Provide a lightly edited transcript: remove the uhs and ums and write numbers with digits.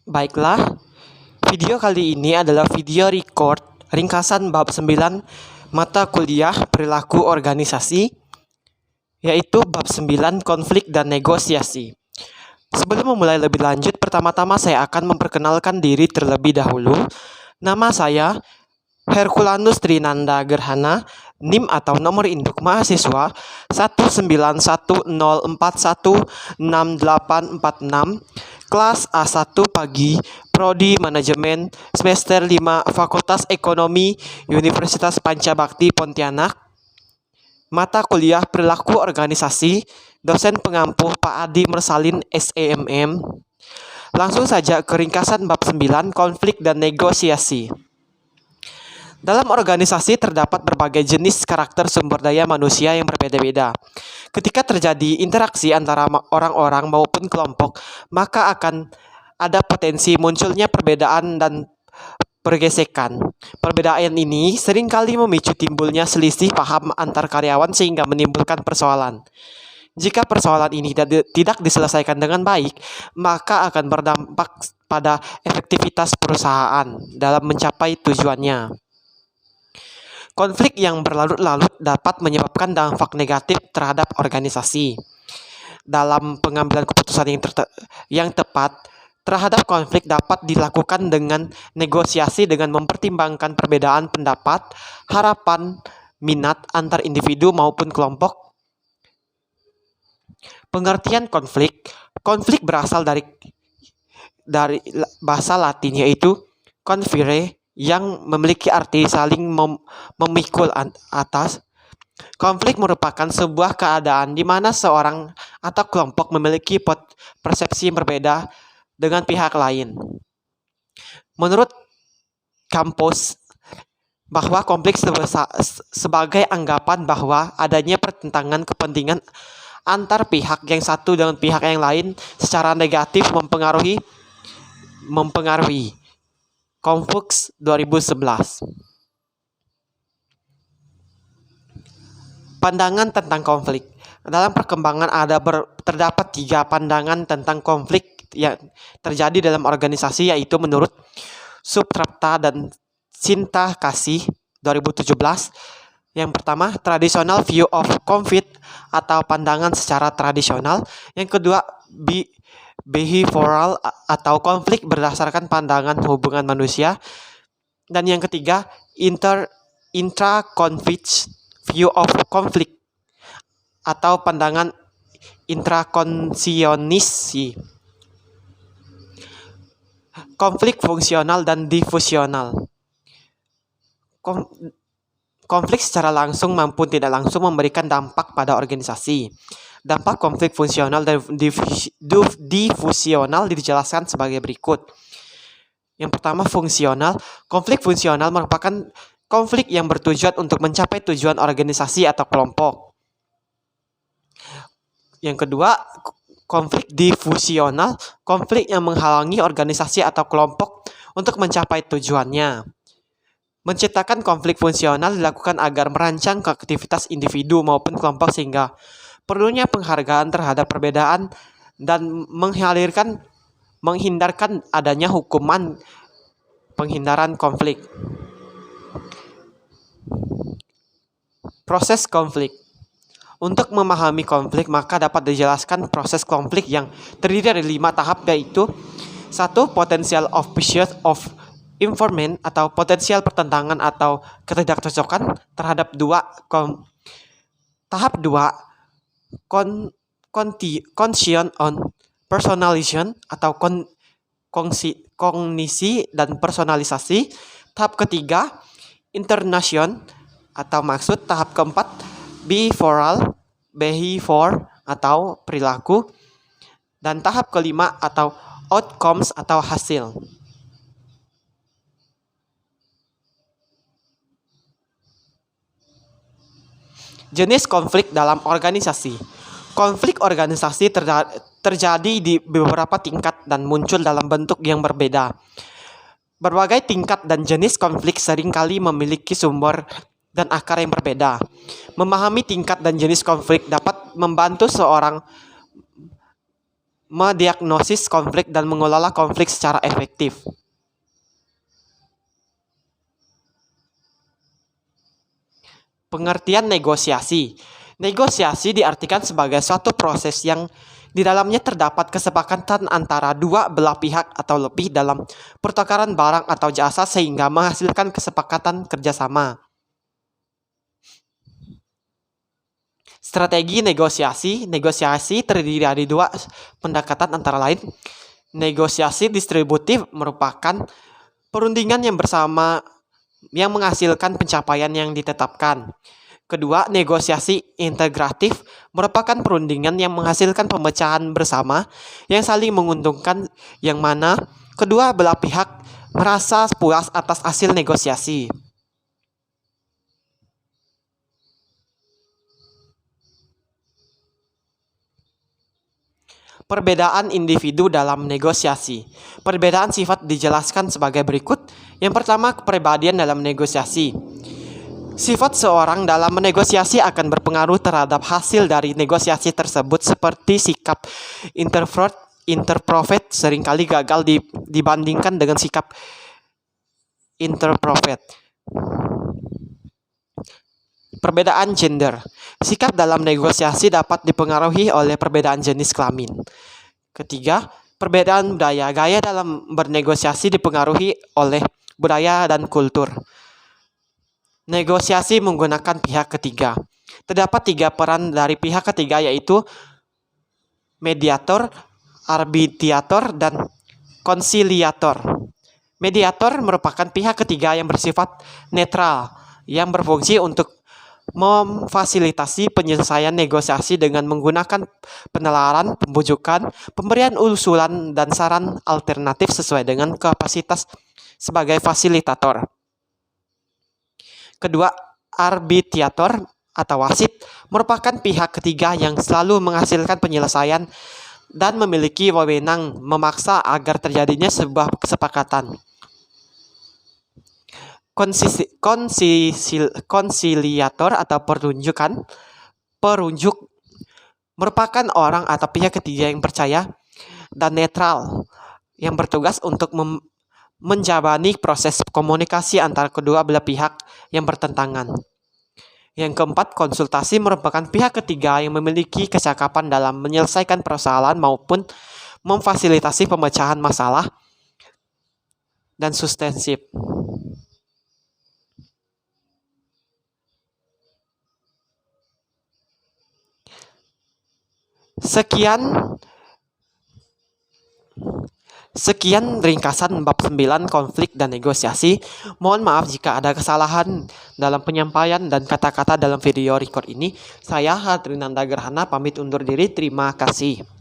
Baiklah, video kali ini adalah video record ringkasan bab 9 mata kuliah perilaku organisasi, yaitu bab 9 konflik dan negosiasi. Sebelum memulai lebih lanjut, pertama-tama saya akan memperkenalkan diri terlebih dahulu. Nama saya Herculanus Trinanda Gerhana, NIM atau nomor induk mahasiswa 19104168846, kelas A1 pagi, Prodi Manajemen, semester 5, Fakultas Ekonomi, Universitas Pancabakti Pontianak. Mata kuliah perilaku organisasi, dosen pengampu Pak Adi Mersalin SEMM. Langsung saja ke ringkasan bab 9 konflik dan negosiasi. Dalam organisasi terdapat berbagai jenis karakter sumber daya manusia yang berbeda-beda. Ketika terjadi interaksi antara orang-orang maupun kelompok, maka akan ada potensi munculnya perbedaan dan pergesekan. Perbedaan ini seringkali memicu timbulnya selisih paham antar karyawan sehingga menimbulkan persoalan. Jika persoalan ini tidak diselesaikan dengan baik, maka akan berdampak pada efektivitas perusahaan dalam mencapai tujuannya. Konflik yang berlarut-larut dapat menyebabkan dampak negatif terhadap organisasi. Dalam pengambilan keputusan yang tepat terhadap konflik dapat dilakukan dengan negosiasi dengan mempertimbangkan perbedaan pendapat, harapan, minat antar individu maupun kelompok. Pengertian konflik. Konflik berasal dari bahasa Latin yaitu confere, yang memiliki arti saling memikul atas. Konflik merupakan sebuah keadaan di mana seorang atau kelompok memiliki persepsi yang berbeda dengan pihak lain. Menurut kampus, bahwa konflik sebagai anggapan bahwa adanya pertentangan kepentingan antar pihak yang satu dengan pihak yang lain secara negatif mempengaruhi Conflux 2011. Pandangan tentang konflik. Dalam perkembangan terdapat 3 pandangan tentang konflik yang terjadi dalam organisasi, yaitu menurut Subtrapta dan Sinta Kasih 2017. Yang pertama, traditional view of conflict atau pandangan secara tradisional. Yang kedua, behavioral atau konflik berdasarkan pandangan hubungan manusia. Dan yang ketiga, intra-conflict view of conflict atau pandangan intrakonsionisi. Konflik fungsional dan difusional. Konflik secara langsung maupun tidak langsung memberikan dampak pada organisasi. Dampak konflik fungsional dan difusional dijelaskan sebagai berikut. Yang pertama, fungsional. Konflik fungsional merupakan konflik yang bertujuan untuk mencapai tujuan organisasi atau kelompok. Yang kedua, konflik difusional. Konflik yang menghalangi organisasi atau kelompok untuk mencapai tujuannya. Menciptakan konflik fungsional dilakukan agar merancang aktivitas individu maupun kelompok sehingga perlunya penghargaan terhadap perbedaan dan menghindarkan adanya hukuman penghindaran konflik. Proses konflik. Untuk memahami konflik, maka dapat dijelaskan proses konflik yang terdiri dari 5 tahap, yaitu 1. Potential of pursuit of information atau potensial pertentangan atau ketidakcocokan terhadap tahap 2 condition on personalization atau kognisi dan personalisasi. Tahap ketiga, internation atau maksud. Tahap keempat, behavior atau perilaku. Dan tahap kelima atau outcomes atau hasil. Jenis konflik dalam organisasi. Konflik organisasi terjadi di beberapa tingkat dan muncul dalam bentuk yang berbeda. Berbagai tingkat dan jenis konflik seringkali memiliki sumber dan akar yang berbeda. Memahami tingkat dan jenis konflik dapat membantu seorang mendiagnosis konflik dan mengelola konflik secara efektif. Pengertian negosiasi. Negosiasi diartikan sebagai suatu proses yang di dalamnya terdapat kesepakatan antara dua belah pihak atau lebih dalam pertukaran barang atau jasa sehingga menghasilkan kesepakatan kerjasama. Strategi negosiasi. Negosiasi terdiri dari dua pendekatan antara lain. Negosiasi distributif merupakan perundingan yang bersama yang menghasilkan pencapaian yang ditetapkan. Kedua, negosiasi integratif merupakan perundingan yang menghasilkan pemecahan bersama yang saling menguntungkan, yang mana kedua belah pihak merasa puas atas hasil negosiasi. Perbedaan individu dalam negosiasi. Perbedaan sifat dijelaskan sebagai berikut. Yang pertama, kepribadian dalam negosiasi. Sifat seorang dalam menegosiasi akan berpengaruh terhadap hasil dari negosiasi tersebut, seperti sikap introvert seringkali gagal dibandingkan dengan sikap introvert. Perbedaan gender. Sikap dalam negosiasi dapat dipengaruhi oleh perbedaan jenis kelamin. Ketiga, perbedaan budaya. Gaya dalam bernegosiasi dipengaruhi oleh budaya dan kultur. Negosiasi menggunakan pihak ketiga. Terdapat 3 peran dari pihak ketiga, yaitu mediator, arbitrator, dan konsiliator. Mediator merupakan pihak ketiga yang bersifat netral, yang berfungsi untuk memfasilitasi penyelesaian negosiasi dengan menggunakan penalaran, pembujukan, pemberian usulan, dan saran alternatif sesuai dengan kapasitas sebagai fasilitator. Kedua, arbitrator atau wasit merupakan pihak ketiga yang selalu menghasilkan penyelesaian dan memiliki wewenang memaksa agar terjadinya sebuah kesepakatan. Konsiliator atau perunjuk merupakan orang atau pihak ketiga yang percaya dan netral yang bertugas untuk menjabani proses komunikasi antara kedua belah pihak yang bertentangan. Yang keempat, konsultasi merupakan pihak ketiga yang memiliki kecakapan dalam menyelesaikan persoalan maupun memfasilitasi pemecahan masalah dan substansif. Sekian ringkasan bab 9 konflik dan negosiasi. Mohon maaf jika ada kesalahan dalam penyampaian dan kata-kata dalam video record ini. Saya Hadrinanda Gerhana pamit undur diri. Terima kasih.